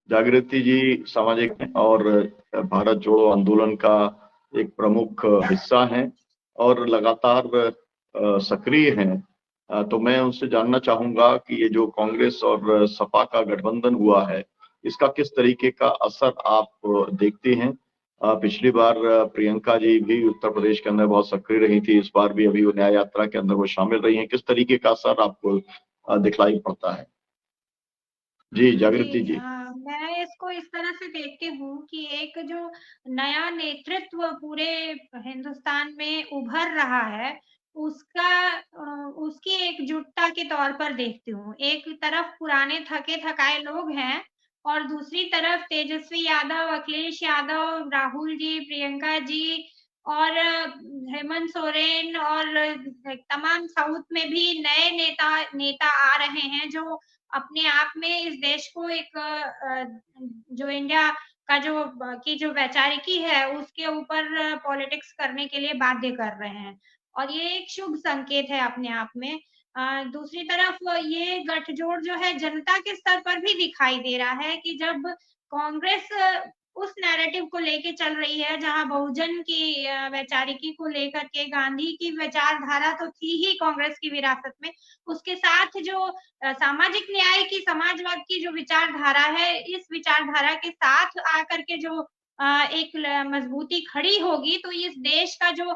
जागृति जी सामाजिक हैं और भारत जोड़ो आंदोलन का एक प्रमुख हिस्सा हैं और लगातार सक्रिय हैं। तो मैं उनसे जानना चाहूंगा कि ये जो कांग्रेस और सपा का गठबंधन हुआ है, इसका किस तरीके का असर आप देखते हैं। पिछली बार प्रियंका जी भी उत्तर प्रदेश के अंदर बहुत सक्रिय रही थी, इस बार भी अभी वो न्याय यात्रा के अंदर वो शामिल रही हैं। किस तरीके का असर आपको दिखलाई पड़ता है। जी जागृति जी, जी। मैं इसको इस तरह से देखती हूँ कि एक जो नया नेतृत्व पूरे हिंदुस्तान में उभर रहा है, उसका उसकी एकजुटता के तौर पर देखती हूँ। एक तरफ पुराने थके-थकाए लोग हैं और दूसरी तरफ तेजस्वी यादव, अखिलेश यादव, राहुल जी, प्रियंका जी और हेमंत सोरेन और तमाम साउथ में भी नए नेता नेता आ रहे हैं जो अपने आप में इस देश को एक जो इंडिया का जो वैचारिकी है उसके ऊपर पॉलिटिक्स करने के लिए बाध्य कर रहे हैं और ये एक शुभ संकेत है अपने आप में। दूसरी तरफ ये गठजोड़ जो है जनता के स्तर पर भी दिखाई दे रहा है कि जब कांग्रेस उस नैरेटिव को लेके चल रही है जहां बहुजन की वैचारिकी को लेकर के गांधी की विचारधारा तो थी ही कांग्रेस की विरासत में, उसके साथ जो सामाजिक न्याय की समाजवाद की जो विचारधारा है, इस विचारधारा के साथ आकर के जो एक मजबूती खड़ी होगी तो इस देश का जो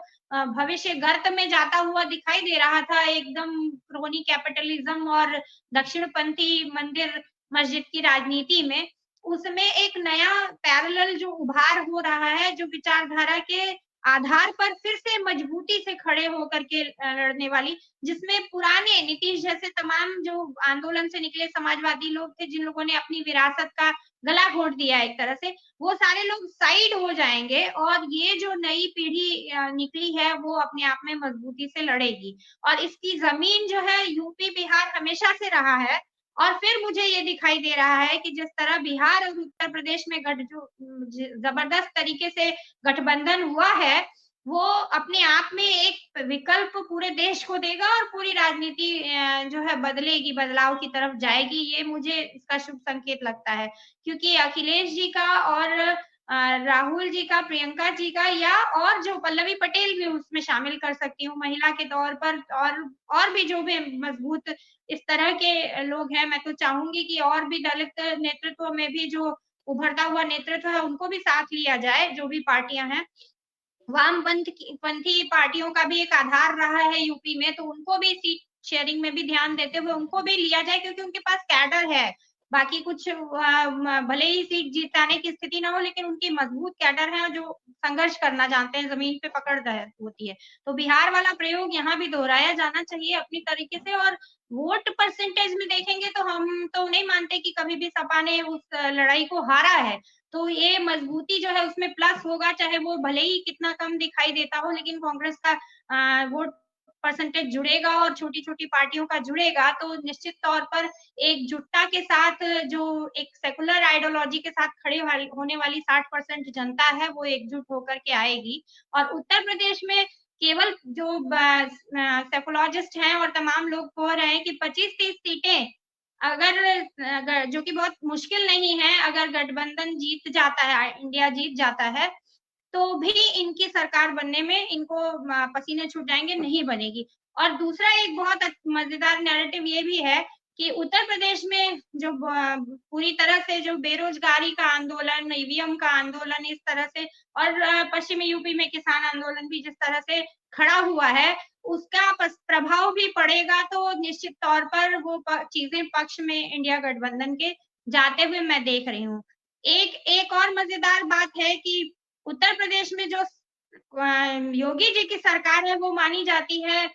भविष्य गर्त में जाता हुआ दिखाई दे रहा था एकदम क्रोनी कैपिटलिज्म और दक्षिणपंथी मंदिर मस्जिद की राजनीति में, उसमें एक नया पैरेलल जो उभार हो रहा है, जो विचारधारा के आधार पर फिर से मजबूती से खड़े होकर के लड़ने वाली, जिसमें पुराने नीतीश जैसे तमाम जो आंदोलन से निकले समाजवादी लोग थे, जिन लोगों ने अपनी विरासत का गला घोंट दिया एक तरह से, वो सारे लोग साइड हो जाएंगे और ये जो नई पीढ़ी निकली है वो अपने आप में मजबूती से लड़ेगी और इसकी जमीन जो है यूपी बिहार हमेशा से रहा है और फिर मुझे ये दिखाई दे रहा है कि जिस तरह बिहार और उत्तर प्रदेश में जबरदस्त तरीके से गठबंधन हुआ है, वो अपने आप में एक विकल्प पूरे देश को देगा और पूरी राजनीति जो है बदलेगी, बदलाव की तरफ जाएगी। ये मुझे इसका शुभ संकेत लगता है क्योंकि अखिलेश जी का और राहुल जी का, प्रियंका जी का या और जो पल्लवी पटेल भी उसमें शामिल कर सकती हूँ महिला के तौर पर और भी जो भी मजबूत इस तरह के लोग हैं, मैं तो चाहूंगी कि और भी दलित नेतृत्व में भी जो उभरता हुआ नेतृत्व है उनको भी साथ लिया जाए, जो भी पार्टियां हैं। पंथी पार्टियों का भी एक आधार रहा है यूपी में, तो उनको भी सीट शेयरिंग में भी ध्यान देते हुए उनको भी लिया जाए क्योंकि उनके पास कैडर है। बाकी कुछ भले ही सीट जिताने की स्थिति ना हो लेकिन उनकी मजबूत कैडर है जो संघर्ष करना जानते हैं, जमीन पे पकड़ होती है। तो बिहार वाला प्रयोग यहाँ भी दोहराया जाना चाहिए अपनी तरीके से और वोट परसेंटेज में देखेंगे तो हम तो नहीं मानते कि कभी भी सपा ने उस लड़ाई को हारा है। तो ये मजबूती जो है उसमें प्लस होगा, चाहे वो भले ही कितना कम दिखाई देता हो लेकिन कांग्रेस का वोट परसेंटेज जुड़ेगा और छोटी-छोटी पार्टियों का जुड़ेगा तो निश्चित तौर पर एकजुटता के साथ जो एक सेकुलर आइडियोलॉजी के साथ खड़े होने वाली 60% जनता है वो एकजुट होकर के आएगी और उत्तर प्रदेश में केवल जो सेफोलॉजिस्ट हैं और तमाम लोग कह रहे हैं कि 25-30 सीटें अगर जो कि बहुत मुश्किल नहीं है, अगर गठबंधन जीत जाता है, इंडिया जीत जाता है, तो भी इनकी सरकार बनने में इनको पसीने छूट जाएंगे, नहीं बनेगी। और दूसरा एक बहुत मजेदार नैरेटिव ये भी है कि उत्तर प्रदेश में जो पूरी तरह से जो बेरोजगारी का आंदोलन, ईवीएम का आंदोलन इस तरह से और पश्चिमी यूपी में किसान आंदोलन भी जिस तरह से खड़ा हुआ है, उसका प्रभाव भी पड़ेगा तो निश्चित तौर पर वो चीजें पक्ष में इंडिया गठबंधन के जाते हुए मैं देख रही हूँ। एक एक और मजेदार बात है कि उत्तर प्रदेश में जो योगी जी की सरकार है वो मानी जाती है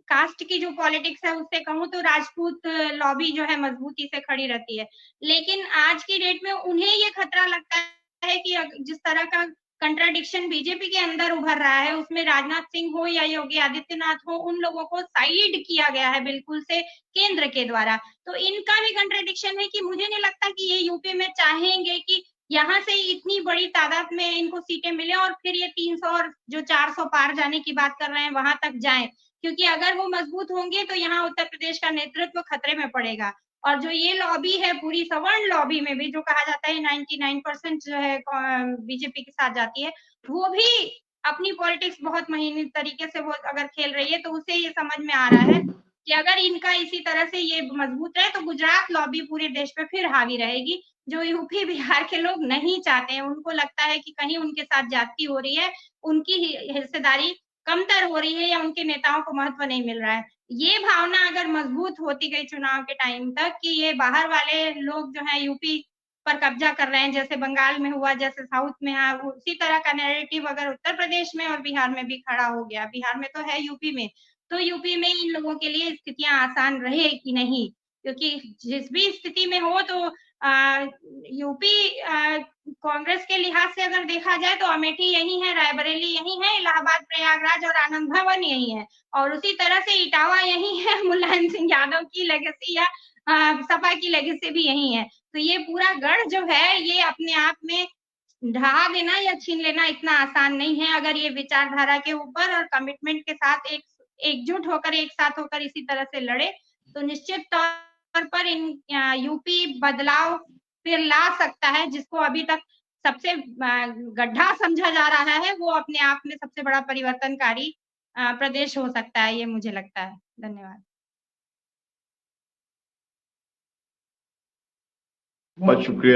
कास्ट की जो पॉलिटिक्स है उससे कहूँ तो राजपूत लॉबी जो है मजबूती से खड़ी रहती है, लेकिन आज की डेट में उन्हें ये खतरा लगता है कि जिस तरह का कंट्राडिक्शन बीजेपी के अंदर उभर रहा है उसमें राजनाथ सिंह हो या योगी आदित्यनाथ हो, उन लोगों को साइड किया गया है बिल्कुल से केंद्र के द्वारा। तो इनका भी कंट्राडिक्शन है कि मुझे नहीं लगता कि ये यूपी में चाहेंगे कि यहाँ से इतनी बड़ी तादाद में इनको सीटें मिले और फिर ये 300 और जो 400 पार जाने की बात कर रहे हैं वहां तक जाएं, क्योंकि अगर वो मजबूत होंगे तो यहाँ उत्तर प्रदेश का नेतृत्व खतरे में पड़ेगा और जो ये लॉबी है पूरी सवर्ण लॉबी में भी जो कहा जाता है 99% जो है बीजेपी के साथ जाती है, वो भी अपनी पॉलिटिक्स बहुत महीने तरीके से वो अगर खेल रही है, तो उसे ये समझ में आ रहा है कि अगर इनका इसी तरह से ये मजबूत रहे तो गुजरात लॉबी पूरे देश पे फिर हावी रहेगी, जो यूपी बिहार के लोग नहीं चाहते हैं। उनको लगता है कि कहीं उनके साथ ज्यादती हो रही है, उनकी हिस्सेदारी कमतर हो रही है या उनके नेताओं को महत्व नहीं मिल रहा है। ये भावना अगर मजबूत होती गई चुनाव के टाइम तक कि ये बाहर वाले लोग जो है यूपी पर कब्जा कर रहे हैं, जैसे बंगाल में हुआ, जैसे साउथ में है, उसी तरह का नैरेटिव अगर उत्तर प्रदेश में और बिहार में भी खड़ा हो गया, बिहार में तो है, यूपी में, तो यूपी में इन लोगों के लिए स्थितियां आसान रहे कि नहीं, क्योंकि जिस भी स्थिति में हो तो यूपी कांग्रेस के लिहाज से अगर देखा जाए तो अमेठी यही है, रायबरेली यही है, इलाहाबाद प्रयागराज और आनंद भवन यही है, और उसी तरह से इटावा यही है, मुलायम सिंह यादव की लेगेसी या सपा की लेगेसी भी यही है। तो ये पूरा गढ़ जो है ये अपने आप में ढहा देना या छीन लेना इतना आसान नहीं है। अगर ये विचारधारा के ऊपर और कमिटमेंट के साथ एकजुट होकर एक साथ होकर इसी तरह से लड़े तो निश्चित तौर पर इन यूपी बदलाव फिर ला सकता है, जिसको अभी तक सबसे गड्ढा समझा जा रहा है, वो अपने आप में सबसे बड़ा परिवर्तनकारी प्रदेश हो सकता है, ये मुझे लगता है। धन्यवाद। बहुत शुक्रिया।